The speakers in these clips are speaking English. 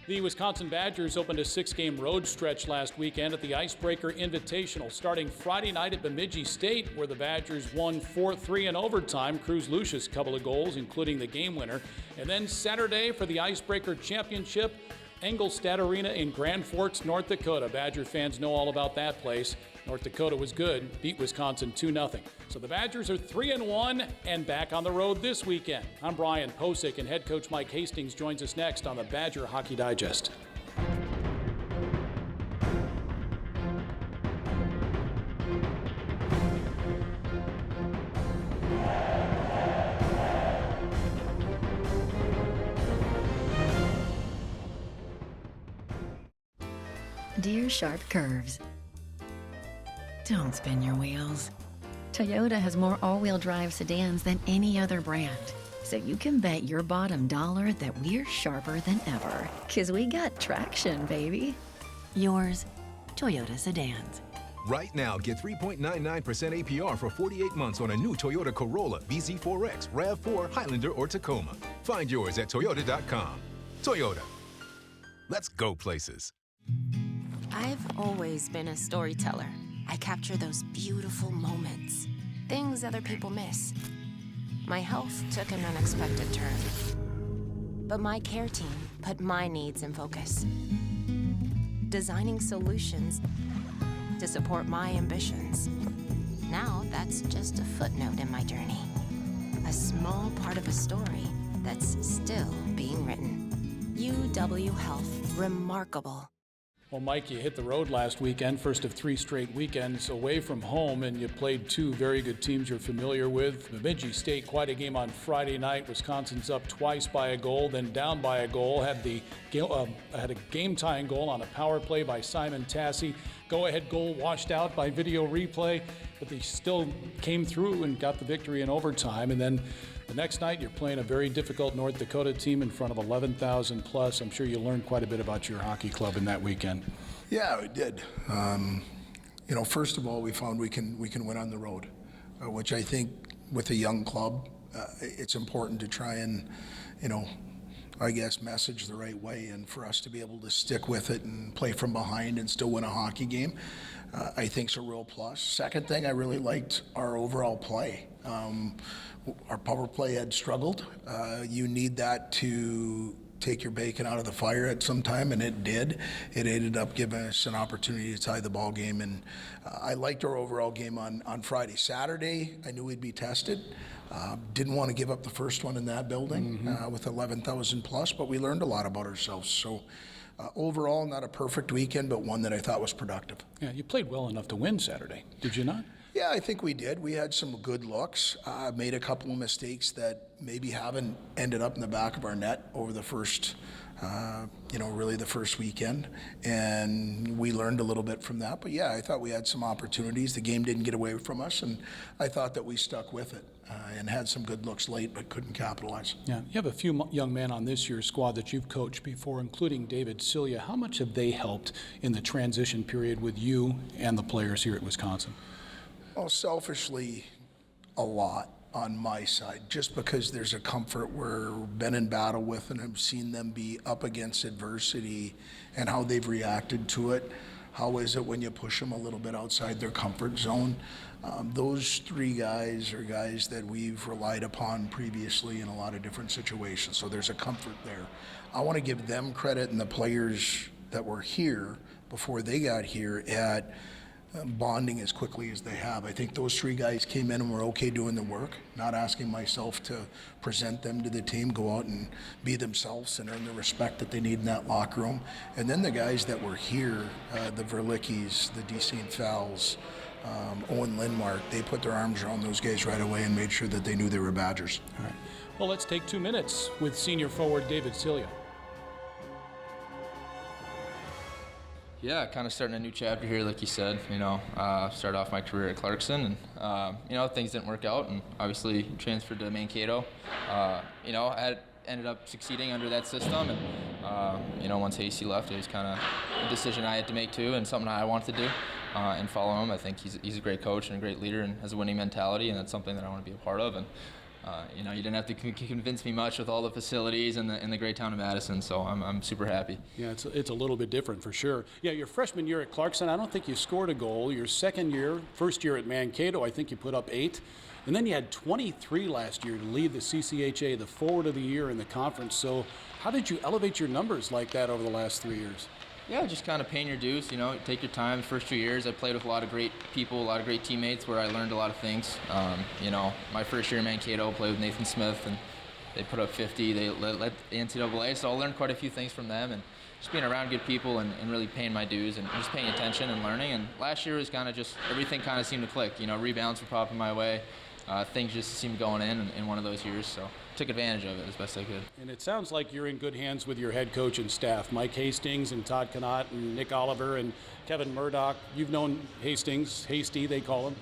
The Wisconsin Badgers opened a 6-game road stretch last weekend at the Icebreaker Invitational, starting Friday night at Bemidji State, where the Badgers won 4-3 in overtime. Cruz Lucius, couple of goals, including the game winner. And then Saturday for the Icebreaker Championship, Engelstad Arena in Grand Forks, North Dakota. Badger fans know all about that place. North Dakota was good, beat Wisconsin 2-0. So the Badgers are 3-1 and back on the road this weekend. I'm Brian Posick, and head coach Mike Hastings joins us next on the Badger Hockey Digest. Dear sharp curves, don't spin your wheels. Toyota has more all-wheel drive sedans than any other brand, so you can bet your bottom dollar that we're sharper than ever, 'cause we got traction, baby. Yours, Toyota sedans. Right now, get 3.99% APR for 48 months on a new Toyota Corolla, BZ4X, RAV4, Highlander, or Tacoma. Find yours at Toyota.com. Toyota. Let's go places. I've always been a storyteller. I capture those beautiful moments, things other people miss. My health took an unexpected turn, but my care team put my needs in focus, designing solutions to support my ambitions. Now that's just a footnote in my journey, a small part of a story that's still being written. UW Health, remarkable. Well, Mike, you hit the road last weekend, first of 3 straight weekends away from home, and you played 2 very good teams you're familiar with. Bemidji State, quite a game on Friday night. Wisconsin's up twice by a goal, then down by a goal. Had a game-tying goal on a power play by Simon Tassi. Go-ahead goal washed out by video replay, but they still came through and got the victory in overtime. And then the next night, you're playing a very difficult North Dakota team in front of 11,000 plus. I'm sure you learned quite a bit about your hockey club in that weekend. Yeah, we did. First of all, we found we can win on the road, which I think with a young club, it's important to try and, message the right way, and for us to be able to stick with it and play from behind and still win a hockey game, I think is a real plus. Second thing, I really liked our overall play. Our power play had struggled. You need that to take your bacon out of the fire at some time, and it did. It ended up giving us an opportunity to tie the ball game, and I liked our overall game on Friday. Saturday, I knew we'd be tested. Didn't want to give up the first one in that building with 11,000 plus, but we learned a lot about ourselves. So overall, not a perfect weekend, but one that I thought was productive. Yeah, you played well enough to win Saturday, did you not? Yeah, I think we did. We had some good looks, made a couple of mistakes that maybe haven't ended up in the back of our net over the first, really the first weekend. And we learned a little bit from that. But yeah, I thought we had some opportunities. The game didn't get away from us, and I thought that we stuck with it and had some good looks late, but couldn't capitalize. Yeah, you have a few young men on this year's squad that you've coached before, including David Silye. How much have they helped in the transition period with you and the players here at Wisconsin? Well, selfishly, a lot on my side, just because there's a comfort where we've been in battle with and have seen them be up against adversity and how they've reacted to it. How is it when you push them a little bit outside their comfort zone? Those 3 guys are guys that we've relied upon previously in a lot of different situations, so there's a comfort there. I want to give them credit, and the players that were here before they got here at bonding as quickly as they have. I think those 3 guys came in and were okay doing the work, not asking myself to present them to the team, go out and be themselves and earn the respect that they need in that locker room. And then the guys that were here, the Verlickis, the D. St. Fowles, Owen Lindmark, they put their arms around those guys right away and made sure that they knew they were Badgers. All right. Well, let's take 2 minutes with senior forward David Silye. Yeah, kind of starting a new chapter here, like you said. Started off my career at Clarkson, and things didn't work out, and obviously transferred to Mankato. I ended up succeeding under that system, and once Hasty left, it was kind of a decision I had to make too, and something I wanted to do and follow him. I think he's a great coach and a great leader, and has a winning mentality, and that's something that I want to be a part of. And You didn't have to convince me much with all the facilities and the great town of Madison, so I'm super happy. Yeah, it's a little bit different for sure. Yeah, your freshman year at Clarkson, I don't think you scored a goal. Your first year at Mankato, I think you put up 8. And then you had 23 last year to lead the CCHA, the forward of the year in the conference. So how did you elevate your numbers like that over the last 3 years? Yeah, just kind of paying your dues, take your time. The first 2 years, I played with a lot of great people, a lot of great teammates where I learned a lot of things. My first year in Mankato, played with Nathan Smith, and they put up 50. They led the NCAA, so I learned quite a few things from them. And just being around good people and really paying my dues and just paying attention and learning. And last year was kind of just, everything kind of seemed to click. Rebounds were popping my way. Things just seemed going in one of those years, so took advantage of it as best I could. And it sounds like you're in good hands with your head coach and staff, Mike Hastings and Todd Connaught and Nick Oliver and Kevin Murdoch. You've known Hastings, Hasty they call him,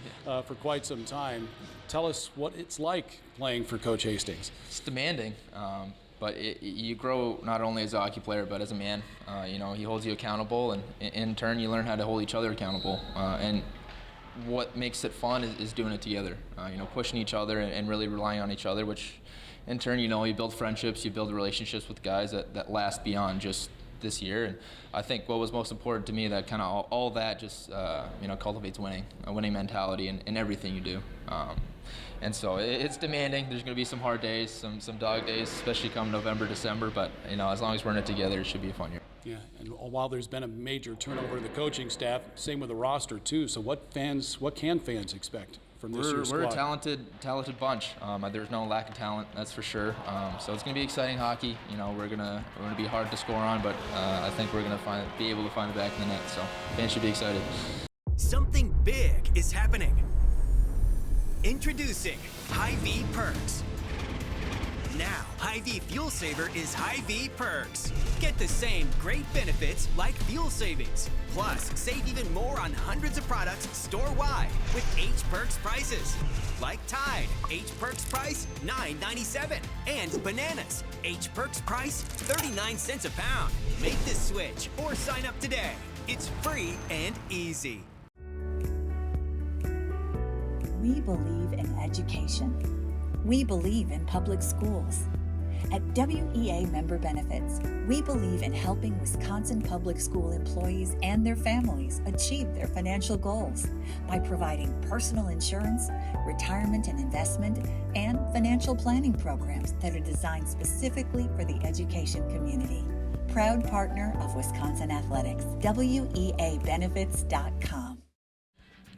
for quite some time. Tell us what it's like playing for Coach Hastings. It's demanding, but you grow not only as a hockey player but as a man. He holds you accountable, and in turn you learn how to hold each other accountable. And what makes it fun is doing it together, pushing each other and really relying on each other, which in turn, you build friendships, you build relationships with guys that last beyond just this year. And I think what was most important to me, that kind of all that just, cultivates a winning mentality in everything you do. And so it's demanding. There's going to be some hard days, some dog days, especially come November, December. But, as long as we're in it together, it should be a fun year. Yeah, and while there's been a major turnover in the coaching staff, same with the roster too. So what can fans expect from this year's squad? We're a talented bunch. There's no lack of talent, that's for sure. So it's going to be exciting hockey. We're gonna be hard to score on, but I think we're going to be able to find the back of the net. So fans should be excited. Something big is happening. Introducing Hy-Vee Perks. Now, Hy-Vee Fuel Saver is Hy-Vee Perks. Get the same great benefits like fuel savings. Plus, save even more on hundreds of products store-wide with H Perks prices. Like Tide, H Perks price $9.97. And bananas, H Perks price 39 cents a pound. Make the switch or sign up today. It's free and easy. We believe in education. We believe in public schools. At WEA Member Benefits, we believe in helping Wisconsin public school employees and their families achieve their financial goals by providing personal insurance, retirement and investment, and financial planning programs that are designed specifically for the education community. Proud partner of Wisconsin Athletics, WEAbenefits.com.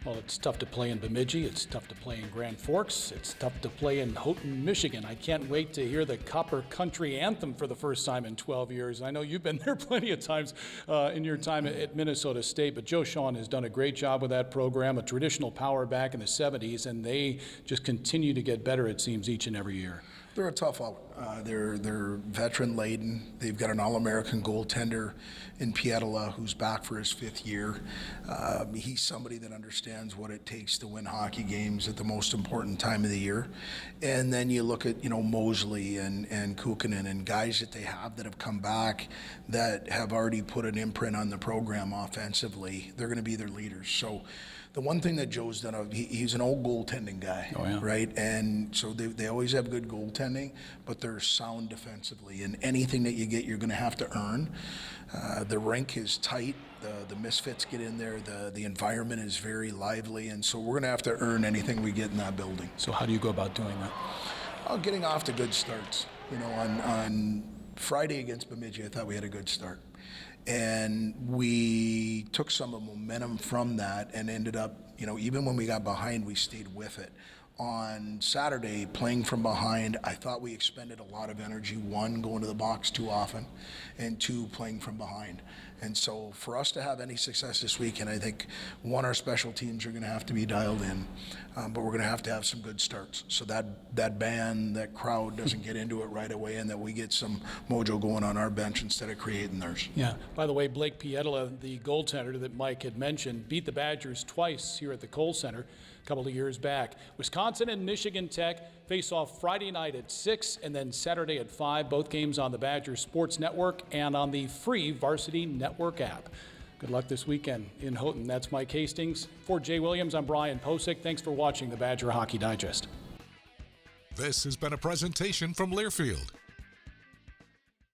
Well, it's tough to play in Bemidji. It's tough to play in Grand Forks. It's tough to play in Houghton, Michigan. I can't wait to hear the Copper Country Anthem for the first time in 12 years. I know you've been there plenty of times in your time at Minnesota State, but Joe Shawn has done a great job with that program, a traditional power back in the 70s, and they just continue to get better, it seems, each and every year. They're a tough out. They're veteran laden. They've got an All-American goaltender in Pietila who's back for his 5th year. He's somebody that understands what it takes to win hockey games at the most important time of the year. And then you look at Mosley and Kukkonen and guys that they have that have come back that have already put an imprint on the program offensively. They're going to be their leaders. So the one thing that Joe's done, he's an old goaltending guy, right? And so they always have good goaltending, but they're sound defensively. And anything that you get, you're going to have to earn. The rink is tight. The misfits get in there. The environment is very lively. And so we're going to have to earn anything we get in that building. So how do you go about doing that? Getting off to good starts. On Friday against Bemidji, I thought we had a good start. And we took some of the momentum from that and ended up, even when we got behind, we stayed with it. On Saturday, playing from behind, I thought we expended a lot of energy, 1, going to the box too often, and 2, playing from behind. And so for us to have any success this weekend, I think, 1, our special teams are going to have to be dialed in, but we're going to have some good starts. So that band, that crowd doesn't get into it right away, and that we get some mojo going on our bench instead of creating theirs. Yeah. By the way, Blake Pietila, the goaltender that Mike had mentioned, beat the Badgers twice here at the Kohl Center a couple of years back. Wisconsin and Michigan Tech face off Friday night at 6 and then Saturday at 5, both games on the Badgers Sports Network and on the free Varsity Network app. Good luck this weekend in Houghton. That's Mike Hastings. For Jay Williams, I'm Brian Posick. Thanks for watching the Badger Hockey Digest. This has been a presentation from Learfield,